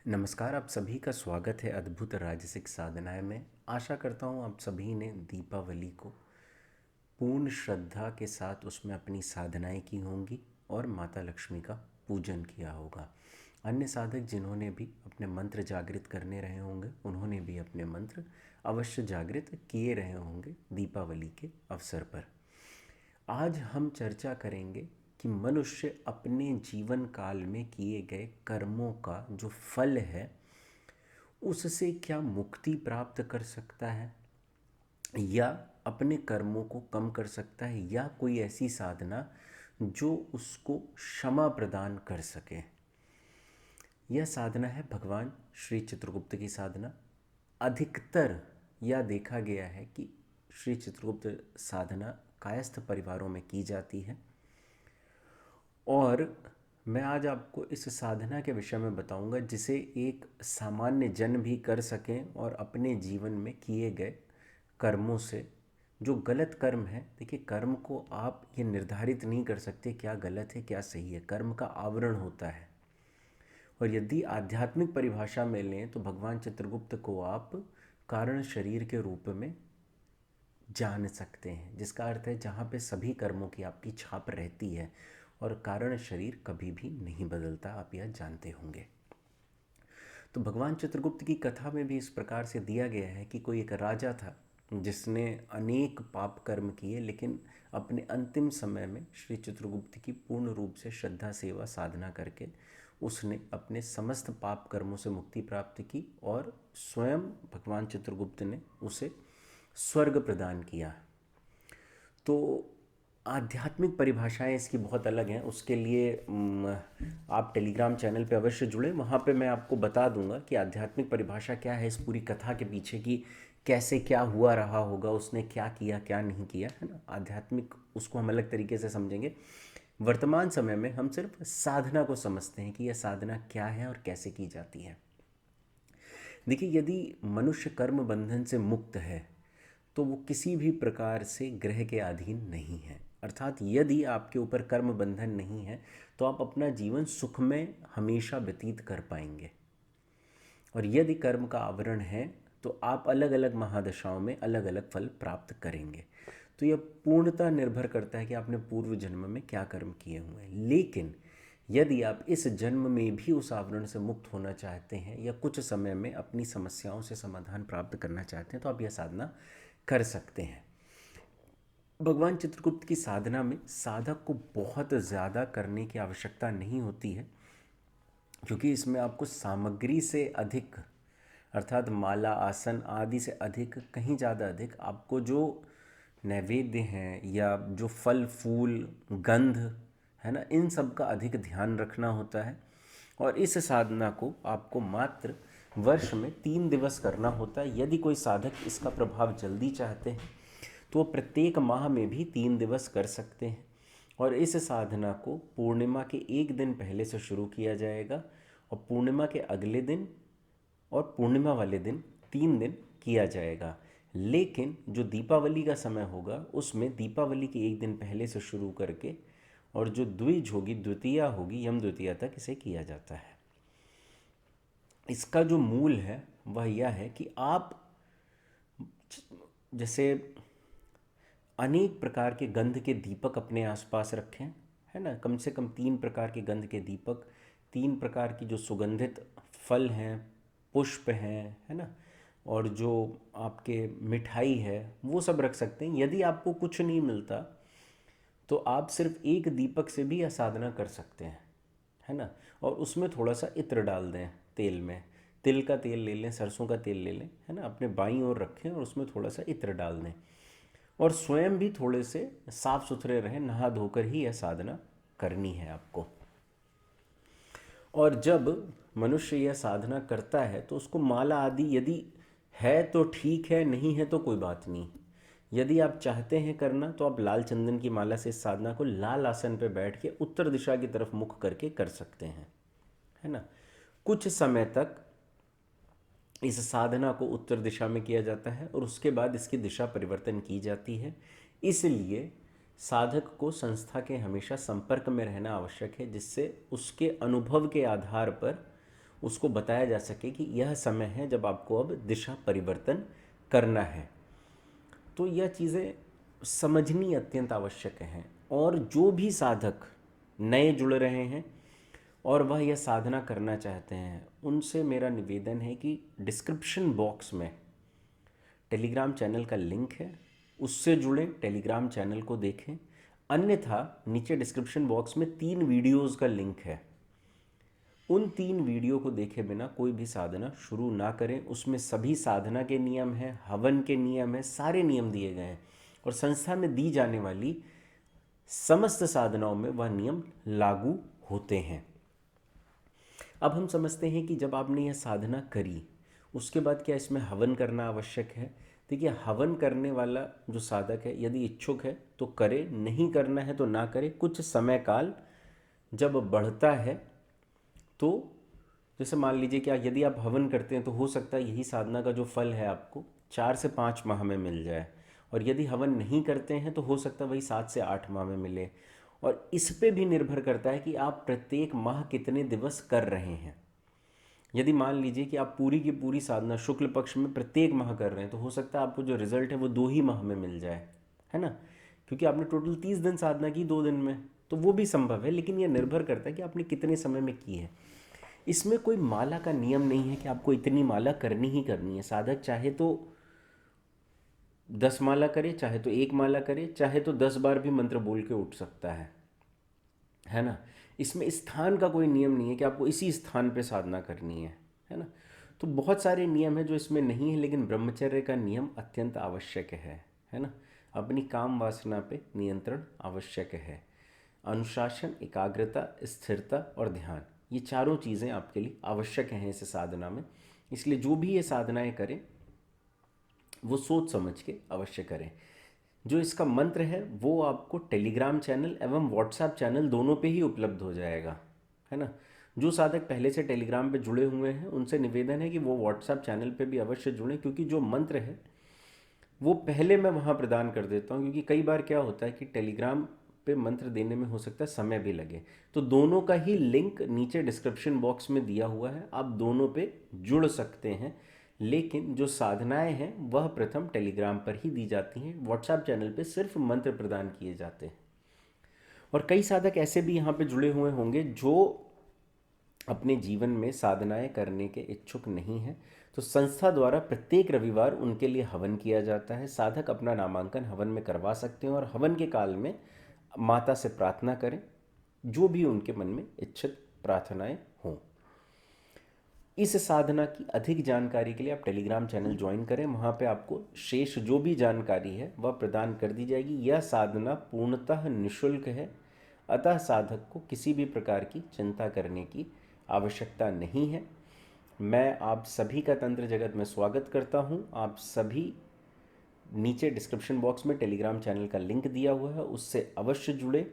नमस्कार, आप सभी का स्वागत है अद्भुत राजसिक साधनाएं में। आशा करता हूँ आप सभी ने दीपावली को पूर्ण श्रद्धा के साथ उसमें अपनी साधनाएं की होंगी और माता लक्ष्मी का पूजन किया होगा। अन्य साधक जिन्होंने भी अपने मंत्र जागृत करने रहे होंगे उन्होंने भी अपने मंत्र अवश्य जागृत किए रहे होंगे दीपावली के अवसर पर। आज हम चर्चा करेंगे कि मनुष्य अपने जीवन काल में किए गए कर्मों का जो फल है उससे क्या मुक्ति प्राप्त कर सकता है या अपने कर्मों को कम कर सकता है या कोई ऐसी साधना जो उसको क्षमा प्रदान कर सके। यह साधना है भगवान श्री चित्रगुप्त की साधना। अधिकतर यह देखा गया है कि श्री चित्रगुप्त साधना कायस्थ परिवारों में की जाती है और मैं आज आपको इस साधना के विषय में बताऊंगा जिसे एक सामान्य जन भी कर सकें और अपने जीवन में किए गए कर्मों से जो गलत कर्म है। देखिए, कर्म को आप ये निर्धारित नहीं कर सकते क्या गलत है क्या सही है, कर्म का आवरण होता है। और यदि आध्यात्मिक परिभाषा में लें तो भगवान चित्रगुप्त को आप कारण शरीर के रूप में जान सकते हैं, जिसका अर्थ है जहाँ पे सभी कर्मों की आपकी छाप रहती है और कारण शरीर कभी भी नहीं बदलता, आप यह जानते होंगे। तो भगवान चित्रगुप्त की कथा में भी इस प्रकार से दिया गया है कि कोई एक राजा था जिसने अनेक पाप कर्म किए, लेकिन अपने अंतिम समय में श्री चित्रगुप्त की पूर्ण रूप से श्रद्धा सेवा साधना करके उसने अपने समस्त पाप कर्मों से मुक्ति प्राप्त की और स्वयं भगवान चित्रगुप्त ने उसे स्वर्ग प्रदान किया। तो आध्यात्मिक परिभाषाएं इसकी बहुत अलग हैं। उसके लिए आप टेलीग्राम चैनल पे अवश्य जुड़े, वहाँ पे मैं आपको बता दूंगा कि आध्यात्मिक परिभाषा क्या है, इस पूरी कथा के पीछे की कैसे क्या हुआ रहा होगा, उसने क्या किया क्या नहीं किया, है ना। आध्यात्मिक उसको हम अलग तरीके से समझेंगे। वर्तमान समय में हम सिर्फ साधना को समझते हैं कि यह साधना क्या है और कैसे की जाती है। देखिए, यदि मनुष्य कर्म बंधन से मुक्त है तो वो किसी भी प्रकार से ग्रह के अधीन नहीं है। अर्थात यदि आपके ऊपर कर्म बंधन नहीं है तो आप अपना जीवन सुख में हमेशा व्यतीत कर पाएंगे। और यदि कर्म का आवरण है तो आप अलग अलग महादशाओं में अलग अलग फल प्राप्त करेंगे। तो यह पूर्णतः निर्भर करता है कि आपने पूर्व जन्म में क्या कर्म किए हुए हैं। लेकिन यदि आप इस जन्म में भी उस आवरण से मुक्त होना चाहते हैं या कुछ समय में अपनी समस्याओं से समाधान प्राप्त करना चाहते हैं तो आप यह साधना कर सकते हैं। भगवान चित्रगुप्त की साधना में साधक को बहुत ज़्यादा करने की आवश्यकता नहीं होती है, क्योंकि इसमें आपको सामग्री से अधिक अर्थात माला आसन आदि से अधिक, कहीं ज़्यादा अधिक आपको जो नैवेद्य हैं या जो फल फूल गंध है ना, इन सब का अधिक ध्यान रखना होता है। और इस साधना को आपको मात्र वर्ष में 3 दिवस करना होता है। यदि कोई साधक इसका प्रभाव जल्दी चाहते हैं तो वो प्रत्येक माह में भी 3 दिवस कर सकते हैं। और इस साधना को पूर्णिमा के एक दिन पहले से शुरू किया जाएगा और पूर्णिमा के अगले दिन और पूर्णिमा वाले दिन 3 दिन किया जाएगा। लेकिन जो दीपावली का समय होगा उसमें दीपावली के एक दिन पहले से शुरू करके और जो द्विज होगी, द्वितीया होगी, यम द्वितीया तक इसे किया जाता है। इसका जो मूल है वह यह है कि आप जैसे अनेक प्रकार के गंध के दीपक अपने आसपास रखें, है ना। कम से कम 3 प्रकार के गंध के दीपक, 3 प्रकार की जो सुगंधित फल हैं, पुष्प हैं, है ना, और जो आपके मिठाई है वो सब रख सकते हैं। यदि आपको कुछ नहीं मिलता तो आप सिर्फ एक दीपक से भी यह साधना कर सकते हैं, है ना। और उसमें थोड़ा सा इत्र डाल दें तेल में, तिल का तेल ले लें, सरसों का तेल ले लें, है ना, अपने बाईं ओर रखें और उसमें थोड़ा सा इत्र डाल दें और स्वयं भी थोड़े से साफ सुथरे रहें, नहा धोकर ही यह साधना करनी है आपको। और जब मनुष्य यह साधना करता है तो उसको माला आदि यदि है तो ठीक है, नहीं है तो कोई बात नहीं। यदि आप चाहते हैं करना तो आप लाल चंदन की माला से इस साधना को लाल आसन पर बैठ के उत्तर दिशा की तरफ मुख करके कर सकते हैं, है ना। कुछ समय तक इस साधना को उत्तर दिशा में किया जाता है और उसके बाद इसकी दिशा परिवर्तन की जाती है। इसलिए साधक को संस्था के हमेशा संपर्क में रहना आवश्यक है, जिससे उसके अनुभव के आधार पर उसको बताया जा सके कि यह समय है जब आपको अब दिशा परिवर्तन करना है। तो यह चीज़ें समझनी अत्यंत आवश्यक हैं। और जो भी साधक नए जुड़ रहे हैं और वह यह साधना करना चाहते हैं, उनसे मेरा निवेदन है कि डिस्क्रिप्शन बॉक्स में टेलीग्राम चैनल का लिंक है, उससे जुड़ें, टेलीग्राम चैनल को देखें। अन्यथा नीचे डिस्क्रिप्शन बॉक्स में 3 वीडियोज़ का लिंक है, उन 3 वीडियो को देखे बिना कोई भी साधना शुरू ना करें। उसमें सभी साधना के नियम हैं, हवन के नियम हैं, सारे नियम दिए गए हैं और संस्था में दी जाने वाली समस्त साधनाओं में वह नियम लागू होते हैं। अब हम समझते हैं कि जब आपने यह साधना करी, उसके बाद क्या इसमें हवन करना आवश्यक है? देखिए, हवन करने वाला जो साधक है यदि इच्छुक है तो करे, नहीं करना है तो ना करे। कुछ समय काल जब बढ़ता है तो जैसे मान लीजिए कि यदि आप हवन करते हैं तो हो सकता है यही साधना का जो फल है आपको 4 से 5 माह में मिल जाए, और यदि हवन नहीं करते हैं तो हो सकता है वही 7 से 8 माह में मिले। और इस पे भी निर्भर करता है कि आप प्रत्येक माह कितने दिवस कर रहे हैं। यदि मान लीजिए कि आप पूरी की पूरी साधना शुक्ल पक्ष में प्रत्येक माह कर रहे हैं तो हो सकता है आपको जो रिजल्ट है वो 2 ही माह में मिल जाए, है ना, क्योंकि आपने टोटल 30 दिन साधना की 2 दिन में, तो वो भी संभव है। लेकिन यह निर्भर करता है कि आपने कितने समय में की है। इसमें कोई माला का नियम नहीं है कि आपको इतनी माला करनी ही करनी है। साधक चाहे तो 10 माला करे, चाहे तो 1 माला करे, चाहे तो 10 बार भी मंत्र बोल के उठ सकता है ना। इसमें स्थान का कोई नियम नहीं है कि आपको इसी स्थान पे साधना करनी है ना। तो बहुत सारे नियम हैं जो इसमें नहीं है, लेकिन ब्रह्मचर्य का नियम अत्यंत आवश्यक है ना। अपनी काम वासना पे नियंत्रण आवश्यक है। अनुशासन, एकाग्रता, स्थिरता और ध्यान, ये चारों चीज़ें आपके लिए आवश्यक हैं इस साधना में। इसलिए जो भी ये साधनाएं करें वो सोच समझ के अवश्य करें। जो इसका मंत्र है वो आपको टेलीग्राम चैनल एवं व्हाट्सएप चैनल दोनों पे ही उपलब्ध हो जाएगा, है ना। जो साधक पहले से टेलीग्राम पे जुड़े हुए हैं उनसे निवेदन है कि वो व्हाट्सएप चैनल पे भी अवश्य जुड़ें, क्योंकि जो मंत्र है वो पहले मैं वहाँ प्रदान कर देता हूँ। क्योंकि कई बार क्या होता है कि टेलीग्राम पे मंत्र देने में हो सकता है समय भी लगे, तो दोनों का ही लिंक नीचे डिस्क्रिप्शन बॉक्स में दिया हुआ है, आप दोनों पे जुड़ सकते हैं। लेकिन जो साधनाएं हैं वह प्रथम टेलीग्राम पर ही दी जाती हैं, व्हाट्सएप चैनल पे सिर्फ मंत्र प्रदान किए जाते हैं। और कई साधक ऐसे भी यहाँ पे जुड़े हुए होंगे जो अपने जीवन में साधनाएं करने के इच्छुक नहीं हैं, तो संस्था द्वारा प्रत्येक रविवार उनके लिए हवन किया जाता है। साधक अपना नामांकन हवन में करवा सकते हैं और हवन के काल में माता से प्रार्थना करें जो भी उनके मन में इच्छित प्रार्थनाएं हों। इस साधना की अधिक जानकारी के लिए आप टेलीग्राम चैनल ज्वाइन करें, वहाँ पे आपको शेष जो भी जानकारी है वह प्रदान कर दी जाएगी। यह साधना पूर्णतः निःशुल्क है, अतः साधक को किसी भी प्रकार की चिंता करने की आवश्यकता नहीं है। मैं आप सभी का तंत्र जगत में स्वागत करता हूँ। आप सभी नीचे डिस्क्रिप्शन बॉक्स में टेलीग्राम चैनल का लिंक दिया हुआ है, उससे अवश्य जुड़े।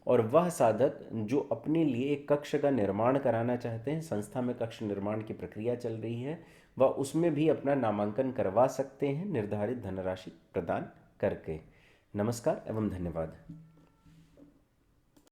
और वह साधक जो अपने लिए एक कक्ष का निर्माण कराना चाहते हैं, संस्था में कक्ष निर्माण की प्रक्रिया चल रही है, वह उसमें भी अपना नामांकन करवा सकते हैं निर्धारित धनराशि प्रदान करके। नमस्कार एवं धन्यवाद।